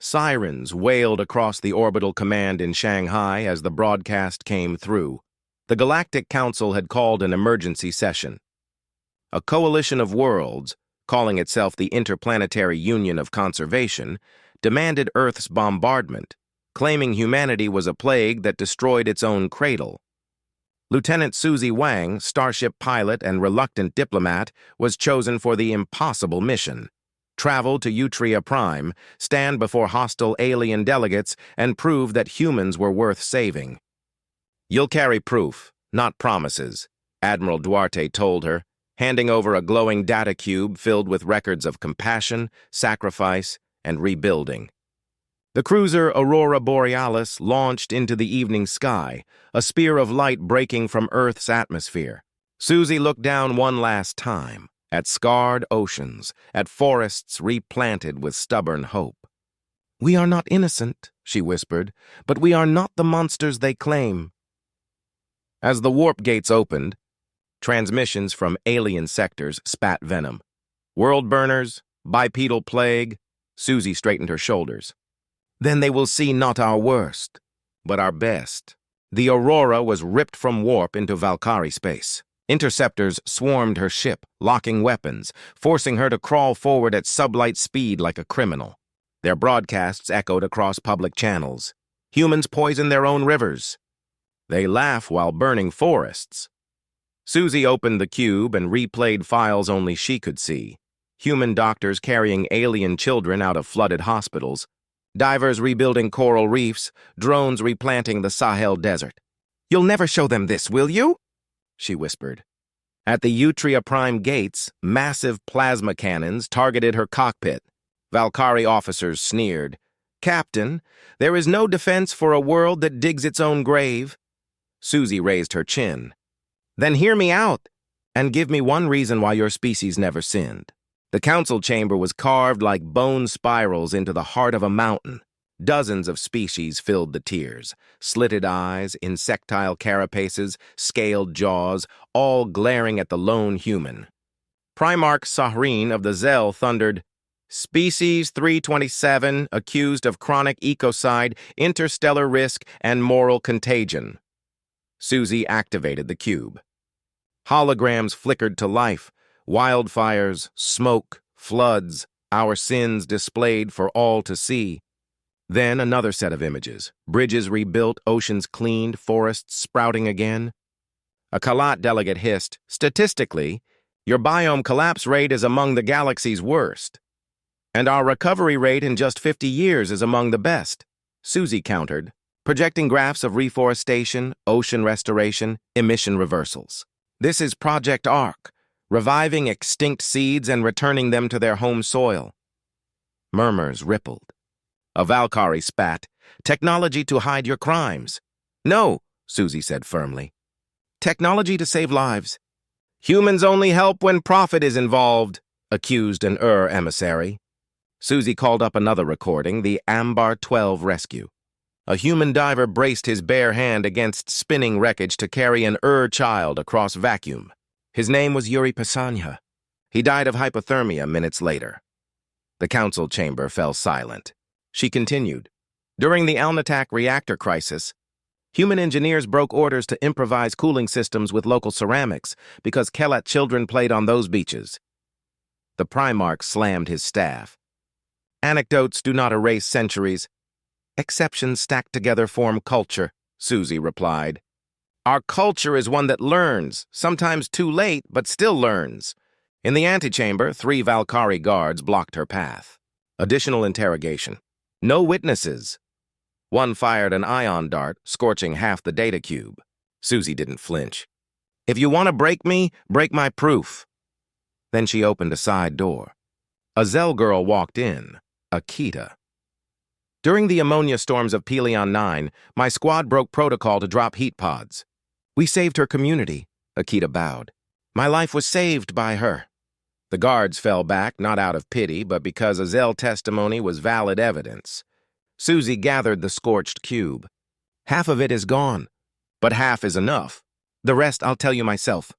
Sirens wailed across the orbital command in Shanghai as the broadcast came through. The Galactic Council had called an emergency session. A coalition of worlds, calling itself the Interplanetary Union of Conservation, demanded Earth's bombardment, claiming humanity was a plague that destroyed its own cradle. Lieutenant Susy Wang, starship pilot and reluctant diplomat, was chosen for the impossible mission. Travel to Utria Prime, stand before hostile alien delegates, and prove that humans were worth saving. "You'll carry proof, not promises," Admiral Duarte told her, handing over a glowing data cube filled with records of compassion, sacrifice, and rebuilding. The cruiser Aurora Borealis launched into the evening sky, a spear of light breaking from Earth's atmosphere. Susy looked down one last time, at scarred oceans, at forests replanted with stubborn hope. "We are not innocent," she whispered, "but we are not the monsters they claim." As the warp gates opened, transmissions from alien sectors spat venom. World burners, bipedal plague. Susy straightened her shoulders. "Then they will see not our worst, but our best." The Aurora was ripped from warp into Valkyrie space. Interceptors swarmed her ship, locking weapons, forcing her to crawl forward at sublight speed like a criminal. Their broadcasts echoed across public channels. Humans poison their own rivers. They laugh while burning forests. Susy opened the cube and replayed files only she could see. Human doctors carrying alien children out of flooded hospitals, divers rebuilding coral reefs, drones replanting the Sahel Desert. "You'll never show them this, will you?" she whispered. At the Utria Prime gates, massive plasma cannons targeted her cockpit. Valkyrie officers sneered. "Captain, there is no defense for a world that digs its own grave." Susy raised her chin. "Then hear me out, and give me one reason why your species never sinned." The council chamber was carved like bone spirals into the heart of a mountain. Dozens of species filled the tiers. Slitted eyes, insectile carapaces, scaled jaws, all glaring at the lone human. Primarch Sahreen of the Zell thundered, "Species 327 accused of chronic ecocide, interstellar risk, and moral contagion." Susy activated the cube. Holograms flickered to life. Wildfires, smoke, floods, our sins displayed for all to see. Then another set of images. Bridges rebuilt, oceans cleaned, forests sprouting again. A Kalat delegate hissed, "Statistically, your biome collapse rate is among the galaxy's worst. And our recovery rate in just 50 years is among the best," Susy countered, projecting graphs of reforestation, ocean restoration, emission reversals. "This is Project Ark, reviving extinct seeds and returning them to their home soil." Murmurs rippled. A Valkyrie spat, "Technology to hide your crimes." "No," Susy said firmly. "Technology to save lives." "Humans only help when profit is involved," accused an emissary. Susy called up another recording, the Ambar 12 rescue. A human diver braced his bare hand against spinning wreckage to carry an child across vacuum. His name was Yuri Pasanya. He died of hypothermia minutes later. The council chamber fell silent. She continued, "During the Alnitak reactor crisis, human engineers broke orders to improvise cooling systems with local ceramics because Kelat children played on those beaches." The Primarch slammed his staff. "Anecdotes do not erase centuries. Exceptions stacked together form culture," Susy replied. "Our culture is one that learns, sometimes too late, but still learns." In the antechamber, 3 Valkyrie guards blocked her path. Additional interrogation. No witnesses. One fired an ion dart, scorching half the data cube. Susy didn't flinch. "If you want to break me, break my proof." Then she opened a side door. A Zell girl walked in, Akita. "During the ammonia storms of Pelion 9, my squad broke protocol to drop heat pods. We saved her community," Akita bowed. "My life was saved by her." The guards fell back, not out of pity, but because a Zell testimony was valid evidence. Susy gathered the scorched cube. "Half of it is gone, but half is enough. The rest I'll tell you myself,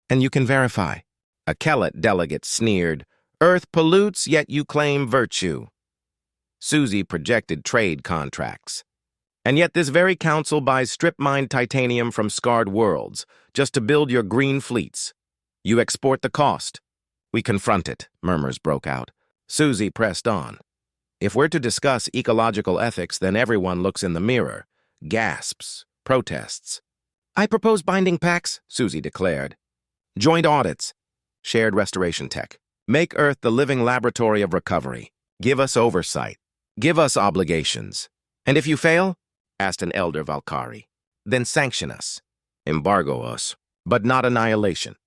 and you can verify." A Kelat delegate sneered, "Earth pollutes, yet you claim virtue." Susy projected trade contracts. And yet this very council buys strip-mined titanium from scarred worlds, just to build your green fleets. You export the cost. We confront it, murmurs broke out. Susy pressed on. If we're to discuss ecological ethics, then everyone looks in the mirror. Gasps, protests. I propose binding pacts, Susy declared. Joint audits. Shared restoration tech. Make Earth the living laboratory of recovery. Give us oversight. Give us obligations. And if you fail, asked an elder Valkyrie, then sanction us. Embargo us. But not annihilation.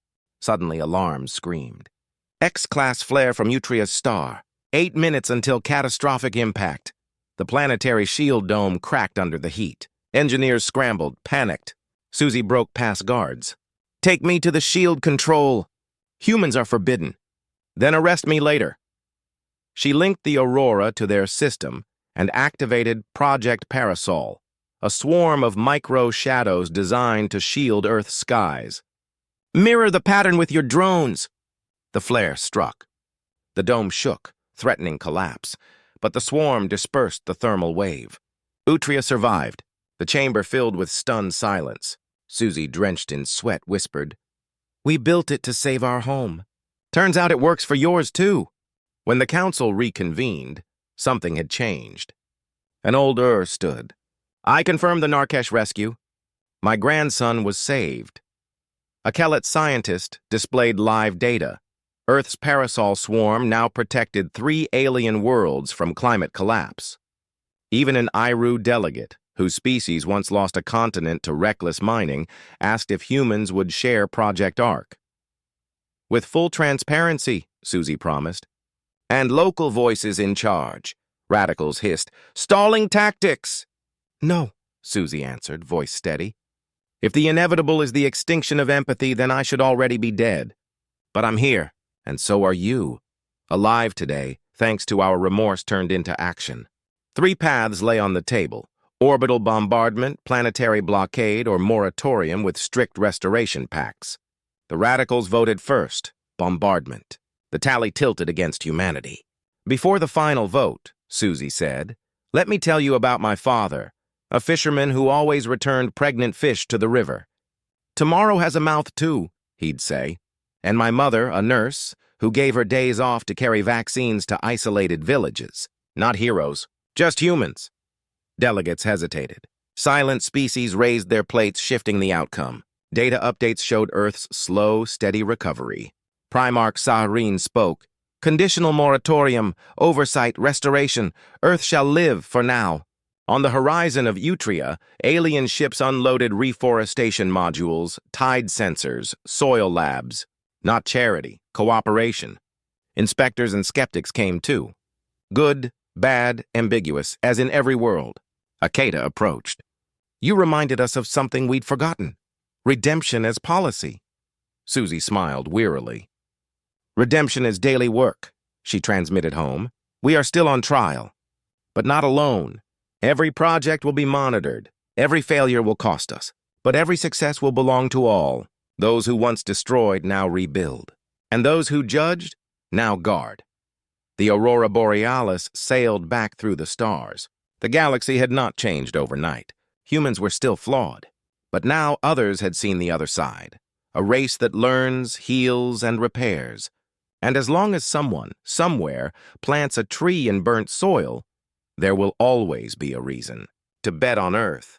Suddenly alarms screamed. X-class flare from Utria's star. 8 minutes until catastrophic impact. The planetary shield dome cracked under the heat. Engineers scrambled, panicked. Susy broke past guards. Take me to the shield control. Humans are forbidden. Then arrest me later. She linked the Aurora to their system and activated Project Parasol, a swarm of micro-shadows designed to shield Earth's skies. Mirror the pattern with your drones. The flare struck. The dome shook, threatening collapse, but the swarm dispersed the thermal wave. Utria survived, the chamber filled with stunned silence. Susy, drenched in sweat, whispered, We built it to save our home. Turns out it works for yours, too. When the council reconvened, something had changed. An old stood. I confirmed the Narkesh rescue. My grandson was saved. A Kelet scientist displayed live data. Earth's parasol swarm now protected 3 alien worlds from climate collapse. Even an Iru delegate, whose species once lost a continent to reckless mining, asked if humans would share Project Ark. With full transparency, Susy promised. And local voices in charge. Radicals hissed, Stalling tactics! No, Susy answered, voice steady. If the inevitable is the extinction of empathy, then I should already be dead. But I'm here, and so are you. Alive today, thanks to our remorse turned into action. 3 paths lay on the table. Orbital bombardment, planetary blockade, or moratorium with strict restoration pacts. The radicals voted first, bombardment. The tally tilted against humanity. Before the final vote, Susy said, let me tell you about my father, a fisherman who always returned pregnant fish to the river. Tomorrow has a mouth too, he'd say. And my mother, a nurse, who gave her days off to carry vaccines to isolated villages. Not heroes, just humans. Delegates hesitated. Silent species raised their plates, shifting the outcome. Data updates showed Earth's slow, steady recovery. Primarch Saharine spoke. Conditional moratorium, oversight, restoration. Earth shall live for now. On the horizon of Utria, alien ships unloaded reforestation modules, tide sensors, soil labs. Not charity, cooperation. Inspectors and skeptics came too. Good, bad, ambiguous, as in every world. Akeda approached. You reminded us of something we'd forgotten. Redemption as policy. Susy smiled wearily. Redemption is daily work, she transmitted home. We are still on trial. But not alone. Every project will be monitored. Every failure will cost us. But every success will belong to all. Those who once destroyed now rebuild. And those who judged now guard. The Aurora Borealis sailed back through the stars. The galaxy had not changed overnight. Humans were still flawed. But now others had seen the other side. A race that learns, heals, and repairs. And as long as someone, somewhere, plants a tree in burnt soil, there will always be a reason to bet on Earth.